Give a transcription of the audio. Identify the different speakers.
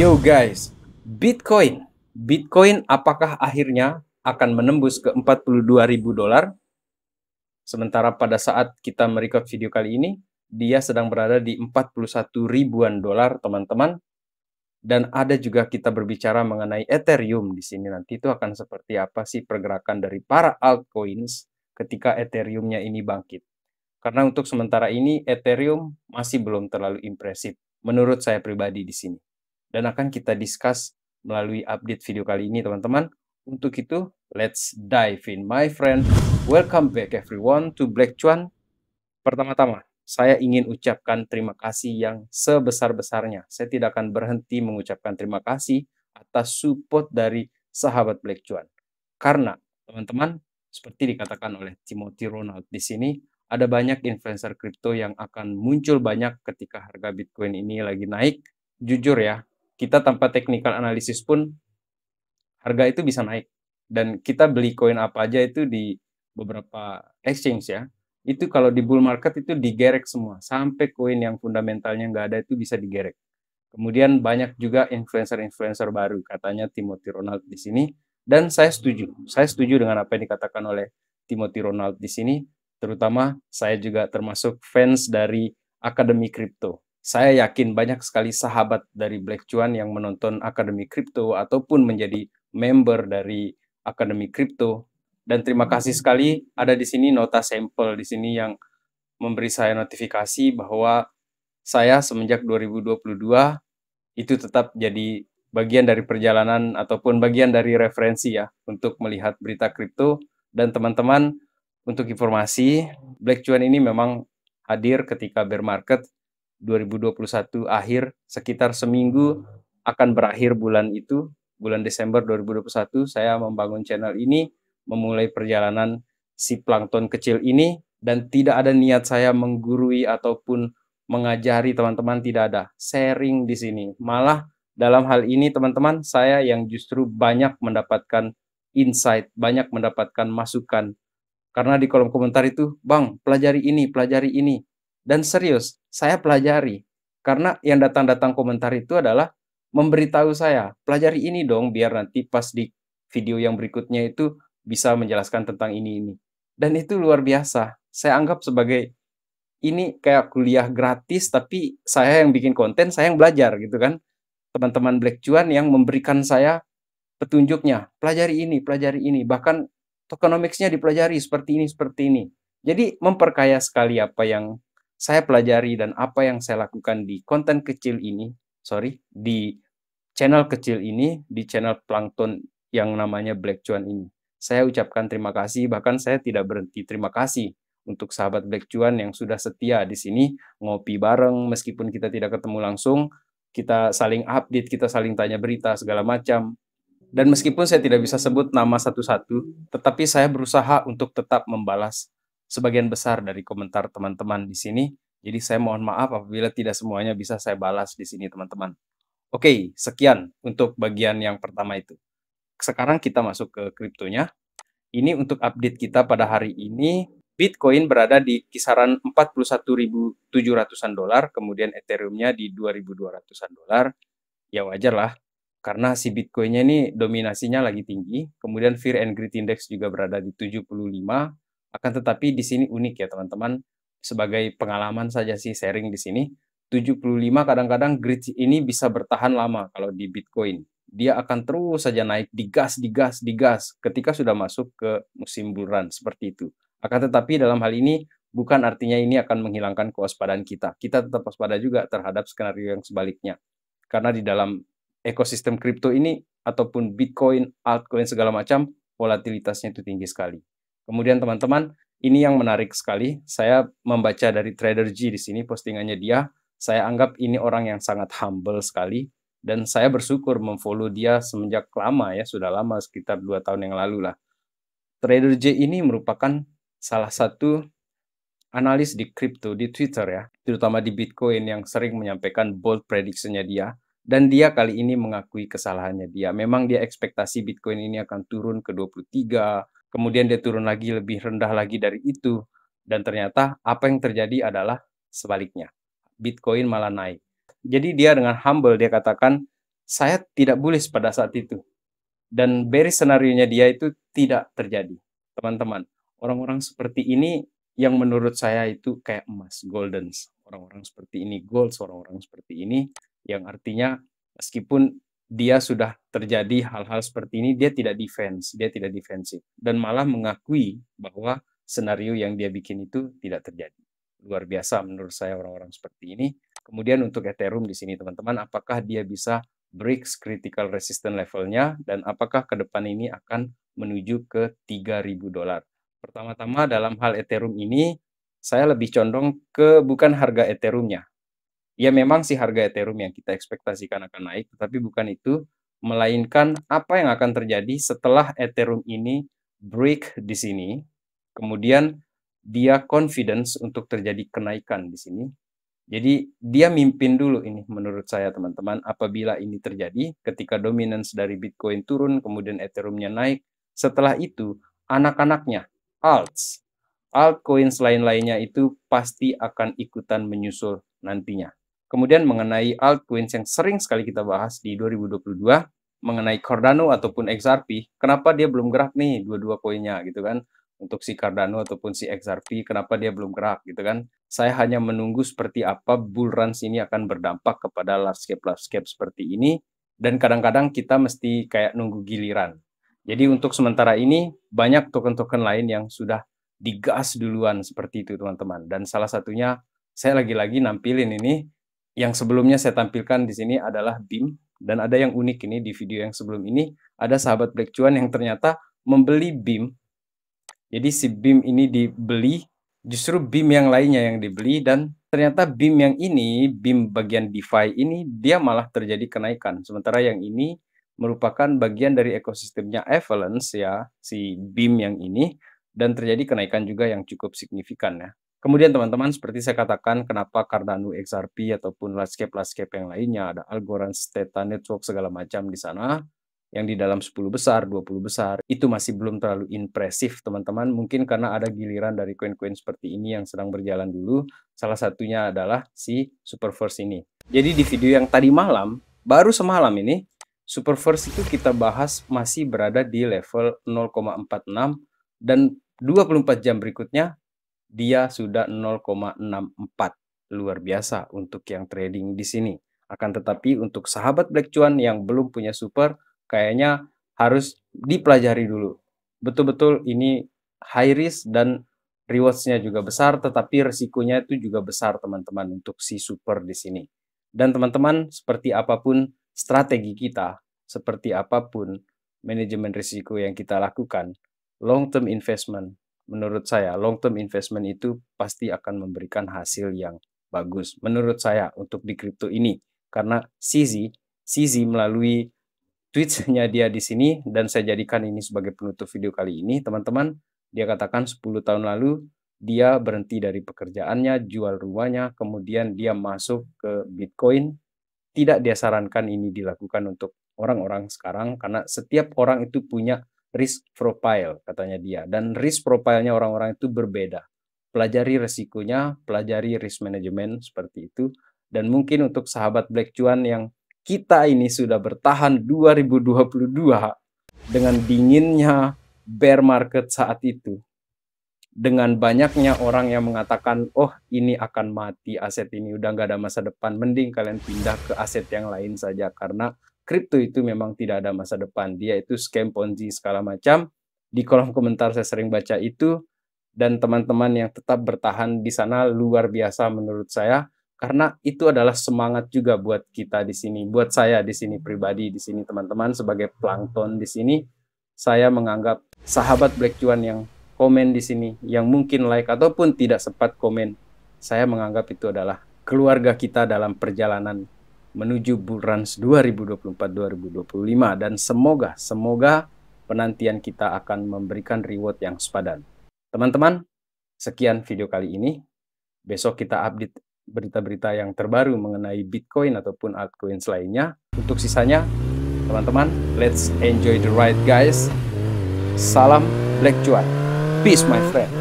Speaker 1: Yo guys, Bitcoin apakah akhirnya akan menembus ke 42.000 dolar? Sementara pada saat kita merecord video kali ini, dia sedang berada di 41 ribuan dolar, teman-teman. Dan ada juga kita berbicara mengenai Ethereum di sini. Nanti itu akan seperti apa sih pergerakan dari para altcoins ketika Ethereum-nya ini bangkit. Karena untuk sementara ini Ethereum masih belum terlalu impresif menurut saya pribadi di sini. Dan akan kita discuss melalui update video kali ini, teman-teman. Untuk itu, let's dive in, my friend. Welcome back everyone to Black Cuan. Pertama-tama, saya ingin ucapkan terima kasih yang sebesar-besarnya. Saya tidak akan berhenti mengucapkan terima kasih atas support dari sahabat Black Cuan. Karena, teman-teman, seperti dikatakan oleh Timothy Ronald di sini, ada banyak influencer kripto yang akan muncul banyak ketika harga Bitcoin ini lagi naik. Jujur ya, kita tanpa technical analysis pun harga itu bisa naik. Dan kita beli koin apa aja itu di beberapa exchange ya, itu kalau di bull market itu digerek semua. Sampai koin yang fundamentalnya nggak ada itu bisa digerek. Kemudian banyak juga influencer-influencer baru, katanya Timothy Ronald di sini. Dan saya setuju. Saya setuju dengan apa yang dikatakan oleh Timothy Ronald di sini. Terutama saya juga termasuk fans dari Akademi Kripto. Saya yakin banyak sekali sahabat dari Black Cuan yang menonton Akademi Kripto ataupun menjadi member dari Akademi Kripto. Dan terima kasih sekali ada di sini nota sampel di sini yang memberi saya notifikasi bahwa saya semenjak 2022 itu tetap jadi bagian dari perjalanan ataupun bagian dari referensi ya untuk melihat berita kripto. Dan teman-teman, untuk informasi, Black Cuan ini memang hadir ketika bear market 2021 akhir, sekitar seminggu akan berakhir bulan itu, bulan Desember 2021, saya membangun channel ini, memulai perjalanan si plankton kecil ini, dan tidak ada niat saya menggurui ataupun mengajari teman-teman, tidak ada. Sharing di sini. Malah dalam hal ini teman-teman, saya yang justru banyak mendapatkan insight, banyak mendapatkan masukan. Karena di kolom komentar itu, Bang, pelajari ini, pelajari ini. Dan serius, saya pelajari. Karena yang datang-datang komentar itu adalah memberitahu saya, pelajari ini dong, biar nanti pas di video yang berikutnya itu bisa menjelaskan tentang ini. Dan itu luar biasa. Saya anggap sebagai ini kayak kuliah gratis, tapi saya yang bikin konten, saya yang belajar gitu kan. Teman-teman Black Cuan yang memberikan saya petunjuknya, pelajari ini, bahkan tokenomicsnya dipelajari seperti ini, seperti ini. Jadi memperkaya sekali apa yang saya pelajari dan apa yang saya lakukan di konten kecil ini, di channel kecil ini, di channel Plankton yang namanya Black Cuan ini. Saya ucapkan terima kasih, bahkan saya tidak berhenti terima kasih untuk sahabat Black Cuan yang sudah setia di sini, ngopi bareng meskipun kita tidak ketemu langsung, kita saling update, kita saling tanya berita segala macam. Dan meskipun saya tidak bisa sebut nama satu-satu, tetapi saya berusaha untuk tetap membalas sebagian besar dari komentar teman-teman di sini. Jadi saya mohon maaf apabila tidak semuanya bisa saya balas di sini, teman-teman. Oke, sekian untuk bagian yang pertama itu. Sekarang kita masuk ke kriptonya. Ini untuk update kita pada hari ini. Bitcoin berada di kisaran 41.700-an dolar, kemudian Ethereum-nya di 2.200-an dolar. Ya wajar lah, karena si Bitcoin-nya ini dominasinya lagi tinggi, kemudian Fear and Greed Index juga berada di 75, akan tetapi di sini unik ya teman-teman, sebagai pengalaman saja sih sharing di sini, 75 kadang-kadang greed ini bisa bertahan lama kalau di Bitcoin. Dia akan terus saja naik, digas, ketika sudah masuk ke musim bull run, seperti itu. Akan tetapi dalam hal ini, bukan artinya ini akan menghilangkan kewaspadaan kita. Kita tetap waspada juga terhadap skenario yang sebaliknya. Karena di dalam ekosistem kripto ini ataupun Bitcoin, altcoin segala macam, volatilitasnya itu tinggi sekali. Kemudian teman-teman, ini yang menarik sekali. Saya membaca dari Trader G di sini postingannya dia. Saya anggap ini orang yang sangat humble sekali dan saya bersyukur memfollow dia semenjak lama ya, sudah lama sekitar 2 tahun yang lalu lah. Trader J ini merupakan salah satu analis di kripto di Twitter ya, terutama di Bitcoin yang sering menyampaikan bold prediction-nya dia. Dan dia kali ini mengakui kesalahannya dia. Memang dia ekspektasi Bitcoin ini akan turun ke 23, kemudian dia turun lagi lebih rendah lagi dari itu. Dan ternyata apa yang terjadi adalah sebaliknya. Bitcoin malah naik. Jadi dia dengan humble dia katakan, saya tidak bullish pada saat itu. Dan bearish scenario-nya dia itu tidak terjadi. Teman-teman, orang-orang seperti ini yang menurut saya itu kayak emas, goldens. Orang-orang seperti ini gold, orang-orang seperti ini yang artinya meskipun dia sudah terjadi hal-hal seperti ini, dia tidak defense, dia tidak defensif. Dan malah mengakui bahwa skenario yang dia bikin itu tidak terjadi. Luar biasa menurut saya orang-orang seperti ini. Kemudian untuk Ethereum di sini teman-teman, apakah dia bisa breaks critical resistance levelnya dan apakah ke depan ini akan menuju ke $3.000. Pertama-tama dalam hal Ethereum ini, saya lebih condong ke bukan harga Ethereum-nya. Ya memang sih harga Ethereum yang kita ekspektasikan akan naik, tetapi bukan itu, melainkan apa yang akan terjadi setelah Ethereum ini break di sini, kemudian dia confidence untuk terjadi kenaikan di sini. Jadi dia mimpin dulu ini menurut saya teman-teman, apabila ini terjadi ketika dominance dari Bitcoin turun, kemudian Ethereum-nya naik, setelah itu anak-anaknya, altcoins lain-lainnya itu pasti akan ikutan menyusul nantinya. Kemudian mengenai altcoins yang sering sekali kita bahas di 2022, mengenai Cardano ataupun XRP, kenapa dia belum gerak nih dua-dua koinnya gitu kan? Untuk si Cardano ataupun si XRP, kenapa dia belum gerak gitu kan? Saya hanya menunggu seperti apa bull runs ini akan berdampak kepada large cap seperti ini, dan kadang-kadang kita mesti kayak nunggu giliran. Jadi untuk sementara ini banyak token-token lain yang sudah digas duluan seperti itu teman-teman. Dan salah satunya saya lagi-lagi nampilin ini yang sebelumnya saya tampilkan di sini adalah BIM, dan ada yang unik ini di video yang sebelum ini ada sahabat Black Cuan yang ternyata membeli BIM. Jadi si BIM ini dibeli, justru BIM yang lainnya yang dibeli, dan ternyata BIM yang ini, BIM bagian DeFi ini dia malah terjadi kenaikan. Sementara yang ini merupakan bagian dari ekosistemnya Avalanche ya, si BIM yang ini, dan terjadi kenaikan juga yang cukup signifikan ya. Kemudian teman-teman, seperti saya katakan, kenapa Cardano, XRP, ataupun large cap yang lainnya, ada Algorand, Theta Network, segala macam di sana, yang di dalam 10 besar, 20 besar, itu masih belum terlalu impresif teman-teman. Mungkin karena ada giliran dari koin-koin seperti ini yang sedang berjalan dulu, salah satunya adalah si Superverse ini. Jadi di video yang tadi malam, baru semalam ini, Superverse itu kita bahas masih berada di level 0,46, dan 24 jam berikutnya, dia sudah 0,64. Luar biasa untuk yang trading di sini. Akan tetapi untuk sahabat Black Cuan yang belum punya super, kayaknya harus dipelajari dulu. Betul-betul ini high risk dan rewards-nya juga besar, tetapi resikonya itu juga besar teman-teman untuk si super di sini. Dan teman-teman, seperti apapun strategi kita, seperti apapun manajemen risiko yang kita lakukan, long term investment, menurut saya long term investment itu pasti akan memberikan hasil yang bagus menurut saya untuk di kripto ini, karena CZ melalui tweets-nya dia di sini, dan saya jadikan ini sebagai penutup video kali ini teman-teman. Dia katakan 10 tahun lalu dia berhenti dari pekerjaannya, jual rumahnya, kemudian dia masuk ke Bitcoin. Tidak dia sarankan ini dilakukan untuk orang-orang sekarang, karena setiap orang itu punya risk profile katanya dia, dan risk profile-nya orang-orang itu berbeda. Pelajari resikonya, pelajari risk management seperti itu. Dan mungkin untuk sahabat Black Cuan yang kita ini sudah bertahan 2022 dengan dinginnya bear market saat itu, dengan banyaknya orang yang mengatakan, oh ini akan mati, aset ini udah nggak ada masa depan, mending kalian pindah ke aset yang lain saja, karena kripto itu memang tidak ada masa depan, dia itu scam Ponzi segala macam. Di kolom komentar saya sering baca itu, dan teman-teman yang tetap bertahan di sana luar biasa menurut saya, karena itu adalah semangat juga buat kita di sini, buat saya di sini pribadi di sini teman-teman, sebagai plankton di sini. Saya menganggap sahabat Black Cuan yang komen di sini, yang mungkin like ataupun tidak sempat komen, saya menganggap itu adalah keluarga kita dalam perjalanan menuju bull runs 2024-2025, dan semoga penantian kita akan memberikan reward yang sepadan. Teman-teman, sekian video kali ini. Besok kita update berita-berita yang terbaru mengenai Bitcoin ataupun altcoins lainnya. Untuk sisanya, teman-teman, let's enjoy the ride guys. Salam Black Cuan. Peace my friend.